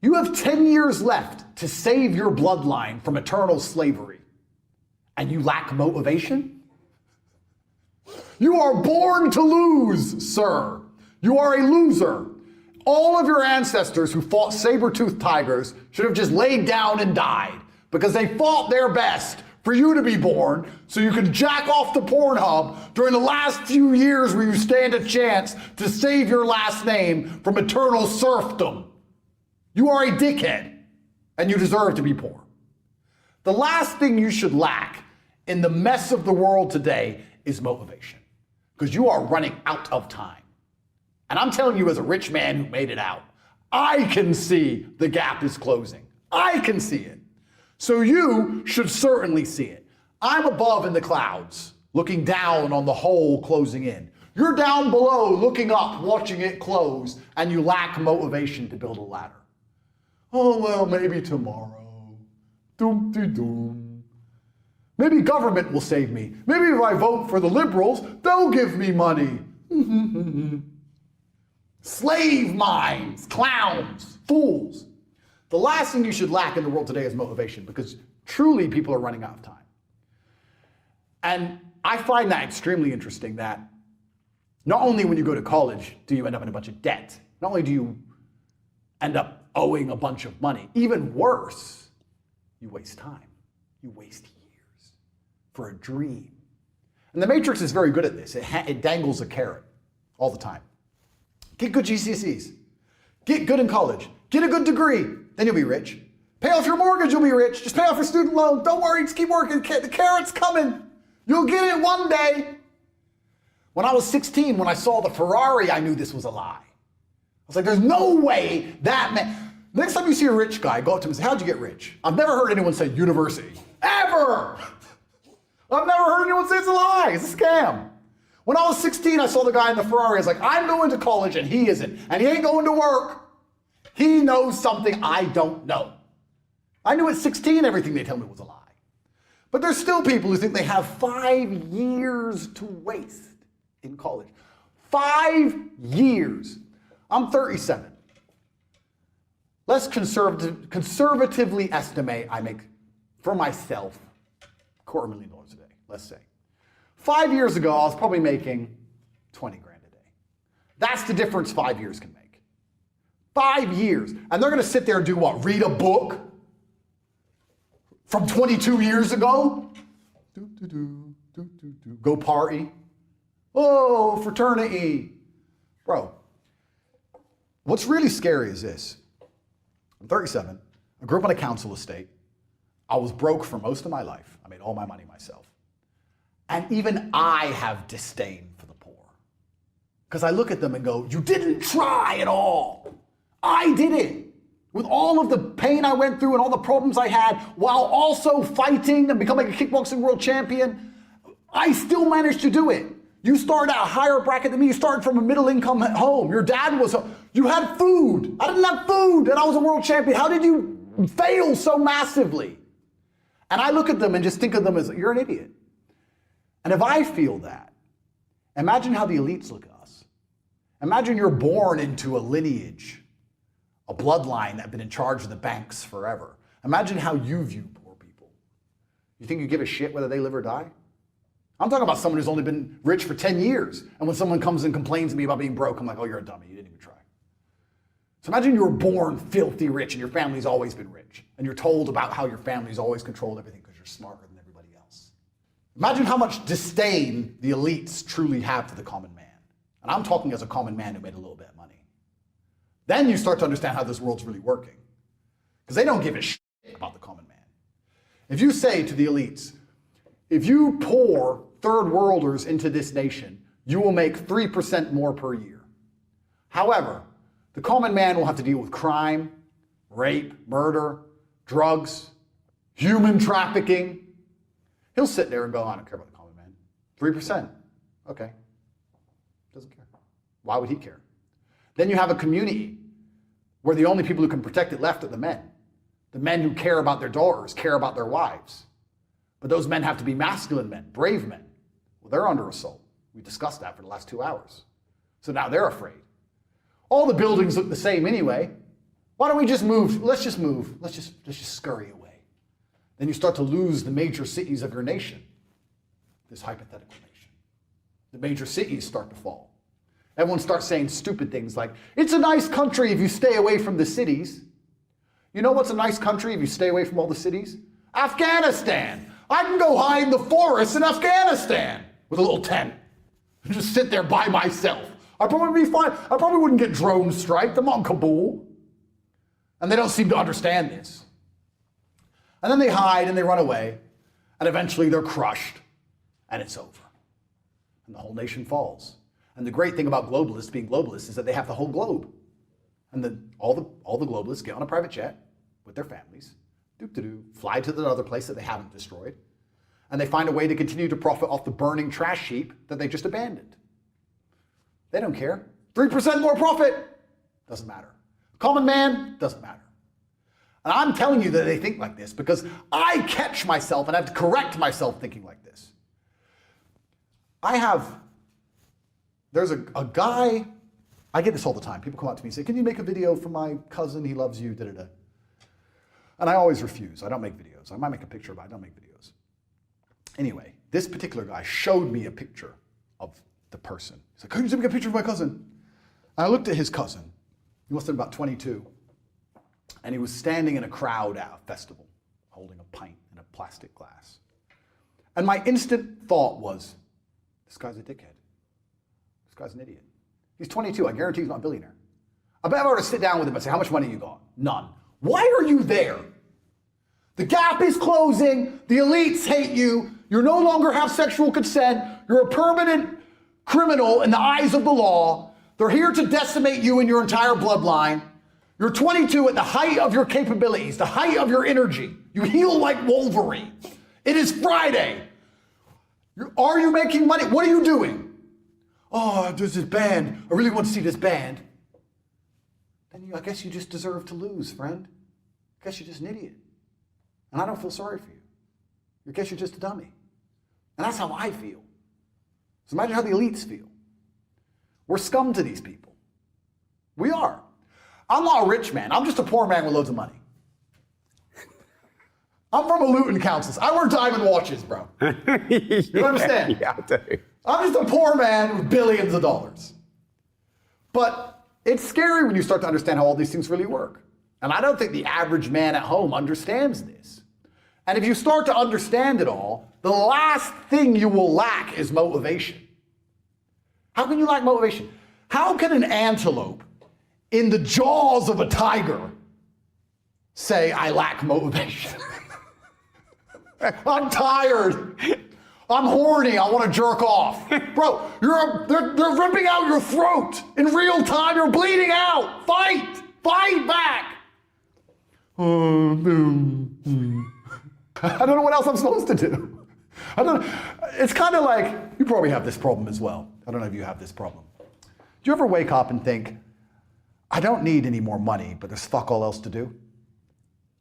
You have 10 years left to save your bloodline from eternal slavery, and you lack motivation? You are born to lose, sir. You are a loser. All of your ancestors who fought saber-toothed tigers should have just laid down and died because they fought their best for you to be born so you could jack off the Pornhub during the last few years where you stand a chance to save your last name from eternal serfdom. You are a dickhead, and you deserve to be poor. The last thing you should lack in the mess of the world today is motivation, because you are running out of time. And I'm telling you as a rich man who made it out, I can see the gap is closing. I can see it. So you should certainly see it. I'm above in the clouds, looking down on the hole closing in. You're down below, looking up, watching it close, and you lack motivation to build a ladder. Oh, well, maybe tomorrow. Doom-de-doom. Maybe government will save me. Maybe if I vote for the liberals, they'll give me money. Slave minds, clowns, fools. The last thing you should lack in the world today is motivation, because truly people are running out of time. And I find that extremely interesting, that not only when you go to college do you end up in a bunch of debt, not only do you end up owing a bunch of money, even worse, you waste time. You waste years for a dream. And the Matrix is very good at this. It dangles a carrot all the time. Get good GCSEs. Get good in college. Get a good degree. Then you'll be rich. Pay off your mortgage, you'll be rich. Just pay off your student loan. Don't worry, just keep working. The carrot's coming. You'll get it one day. When I was 16, when I saw the Ferrari, I knew this was a lie. I was like, there's no way that man. Next time you see a rich guy, go up to him and say, how'd you get rich? I've never heard anyone say university. Ever! I've never heard anyone say it's a lie. It's a scam. When I was 16, I saw the guy in the Ferrari. I was like, I'm going to college and he isn't. And he ain't going to work. He knows something I don't know. I knew at 16 everything they tell me was a lie. But there's still people who think they have 5 years to waste in college. 5 years. I'm 37. Let's conservatively estimate I make, for myself, $250,000 a day, let's say. 5 years ago, I was probably making 20 grand a day. That's the difference 5 years can make. 5 years. And they're gonna sit there and do what? Read a book from 22 years ago? Go party? Oh, fraternity. Bro, what's really scary is this. I'm 37. I grew up on a council estate. I was broke for most of my life. I made all my money myself. And even I have disdain for the poor. Because I look at them and go, you didn't try at all. I did it. With all of the pain I went through and all the problems I had, while also fighting and becoming a kickboxing world champion, I still managed to do it. You started at a higher bracket than me. You started from a middle income home. Your dad was, you had food. I didn't have food and I was a world champion. How did you fail so massively? And I look at them and just think of them as, you're an idiot. And if I feel that, imagine how the elites look at us. Imagine you're born into a lineage, a bloodline that have been in charge of the banks forever. Imagine how you view poor people. You think you give a shit whether they live or die? I'm talking about someone who's only been rich for 10 years. And when someone comes and complains to me about being broke, I'm like, oh, you're a dummy. You didn't even try. So imagine you were born filthy rich and your family's always been rich. And you're told about how your family's always controlled everything because you're smarter than everybody else. Imagine how much disdain the elites truly have for the common man. And I'm talking as a common man who made a little bit of money. Then you start to understand how this world's really working. Because they don't give a shit about the common man. If you say to the elites, if you pour third worlders into this nation, you will make 3% more per year. However, the common man will have to deal with crime, rape, murder, drugs, human trafficking. He'll sit there and go, I don't care about the common man. 3%. Okay. Doesn't care. Why would he care? Then you have a community where the only people who can protect it left are the men. The men who care about their daughters, care about their wives. But those men have to be masculine men, brave men. Well, they're under assault. We discussed that for the last 2 hours. So now they're afraid. All the buildings look the same anyway. Why don't we just move? Let's just move. Let's just scurry away. Then you start to lose the major cities of your nation, this hypothetical nation. The major cities start to fall. Everyone starts saying stupid things like, it's a nice country if you stay away from the cities. You know what's a nice country if you stay away from all the cities? Afghanistan. I can go hide in the forest in Afghanistan with a little tent and just sit there by myself. I'd probably be fine. I probably wouldn't get drone striked. I'm not in Kabul. And they don't seem to understand this. And then they hide and they run away, and eventually they're crushed, and it's over. And the whole nation falls. And the great thing about globalists being globalists is that they have the whole globe. And then all the globalists get on a private jet with their families, fly to the other place that they haven't destroyed, and they find a way to continue to profit off the burning trash heap that they just abandoned. They don't care. 3% more profit, doesn't matter. Common man, doesn't matter. And I'm telling you that they think like this because I catch myself and I have to correct myself thinking like this. There's a guy, I get this all the time. People come up to me and say, can you make a video for my cousin? He loves you, da-da-da. And I always refuse. I don't make videos. I might make a picture, but I don't make videos. Anyway, this particular guy showed me a picture of the person. He's like, can you make a picture of my cousin? And I looked at his cousin. He must have been about 22. And he was standing in a crowd at a festival, holding a pint in a plastic glass. And my instant thought was, this guy's a dickhead. This guy's an idiot. He's 22. I guarantee he's not a billionaire. I bet if I were to sit down with him and say, how much money you got? None. Why are you there? The gap is closing. The elites hate you. You no longer have sexual consent. You're a permanent criminal in the eyes of the law. They're here to decimate you and your entire bloodline. You're 22 at the height of your capabilities, the height of your energy. You heal like Wolverine. It is Friday. Are you making money? What are you doing? Oh, there's this band. I really want to see this band. Then I guess you just deserve to lose, friend. I guess you're just an idiot. And I don't feel sorry for you. I guess you're just a dummy. And that's how I feel. So imagine how the elites feel. We're scum to these people. We are. I'm not a rich man. I'm just a poor man with loads of money. I'm from a Luton Council. I wear diamond watches, bro. You understand? Yeah, I do. I'm just a poor man with billions of dollars. But it's scary when you start to understand how all these things really work. And I don't think the average man at home understands this. And if you start to understand it all, the last thing you will lack is motivation. How can you lack motivation? How can an antelope in the jaws of a tiger say, I lack motivation? I'm tired. I'm horny. I want to jerk off. Bro, they're ripping out your throat in real time. You're bleeding out. Fight. Fight back. I don't know what else I'm supposed to do. I don't know. It's kind of like, you probably have this problem as well. I don't know if you have this problem. Do you ever wake up and think, I don't need any more money, but there's fuck all else to do?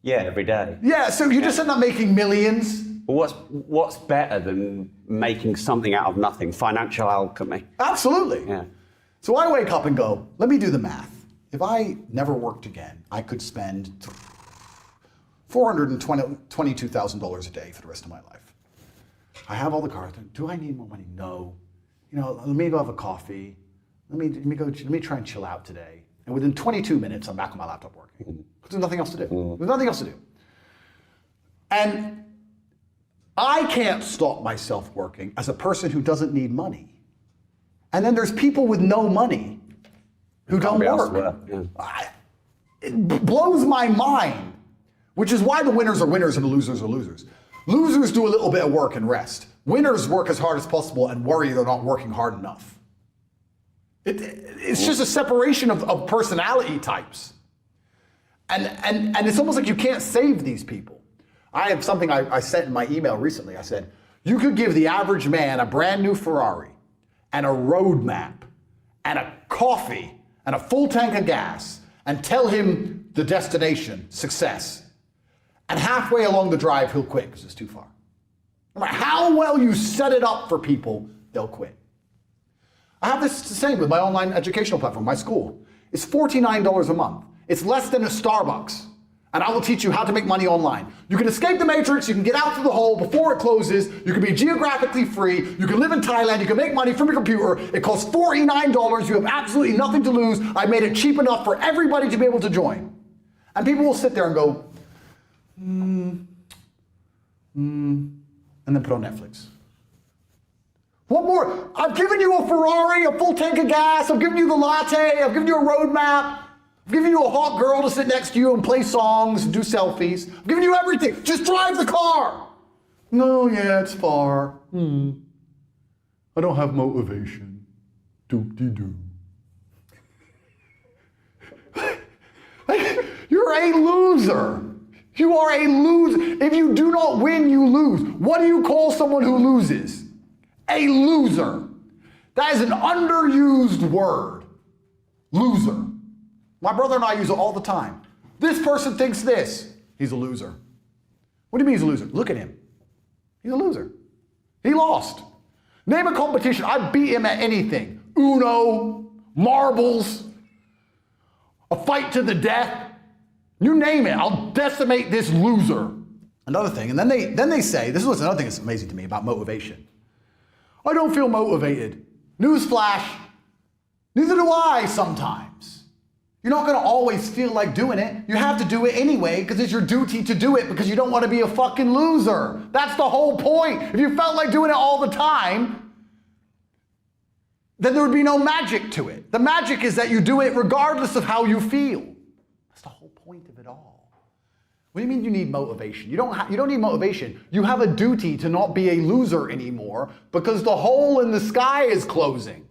Yeah, every day. Yeah, so you just end up making millions. But what's better than making something out of nothing? Financial alchemy. Absolutely. Yeah. So I wake up and go, let me do the math. If I never worked again, I could spend $422,000 a day for the rest of my life. I have all the cars. Do I need more money? No. You know, let me go have a coffee. Let me try and chill out today. And within 22 minutes, I'm back on my laptop working. There's nothing else to do. There's nothing else to do. And I can't stop myself working as a person who doesn't need money. And then there's people with no money who don't work. Yeah. It blows my mind, which is why the winners are winners and the losers are losers. Losers do a little bit of work and rest. Winners work as hard as possible and worry they're not working hard enough. It's just a separation of personality types. And it's almost like you can't save these people. I have something I sent in my email recently. I said, you could give the average man a brand new Ferrari and a roadmap and a coffee and a full tank of gas and tell him the destination, success. And halfway along the drive, he'll quit because it's too far. No matter how well you set it up for people, they'll quit. I have this the same with my online educational platform, my school. It's $49 a month. It's less than a Starbucks. And I will teach you how to make money online. You can escape the matrix, you can get out through the hole before it closes, you can be geographically free, you can live in Thailand, you can make money from your computer. It costs $49, you have absolutely nothing to lose. I made it cheap enough for everybody to be able to join. And people will sit there and go, and then put on Netflix. What more? I've given you a Ferrari, a full tank of gas, I've given you the latte, I've given you a roadmap, I've given you a hot girl to sit next to you and play songs and do selfies. I've given you everything. Just drive the car. No, yeah, it's far. I don't have motivation. Doop-de-doo. You're a loser. You are a loser. If you do not win, you lose. What do you call someone who loses? A loser. That is an underused word. Loser. My brother and I use it all the time. This person thinks this. He's a loser. What do you mean he's a loser? Look at him. He's a loser. He lost. Name a competition. I beat him at anything. Uno, marbles, a fight to the death. You name it. I'll decimate this loser. Another thing, and then they say, this is what's another thing that's amazing to me about motivation. I don't feel motivated. Newsflash, neither do I sometimes. You're not going to always feel like doing it. You have to do it anyway because it's your duty to do it because you don't want to be a fucking loser. That's the whole point. If you felt like doing it all the time, then there would be no magic to it. The magic is that you do it regardless of how you feel. That's the whole point of it all. What do you mean you need motivation? You don't need motivation. You have a duty to not be a loser anymore because the hole in the sky is closing.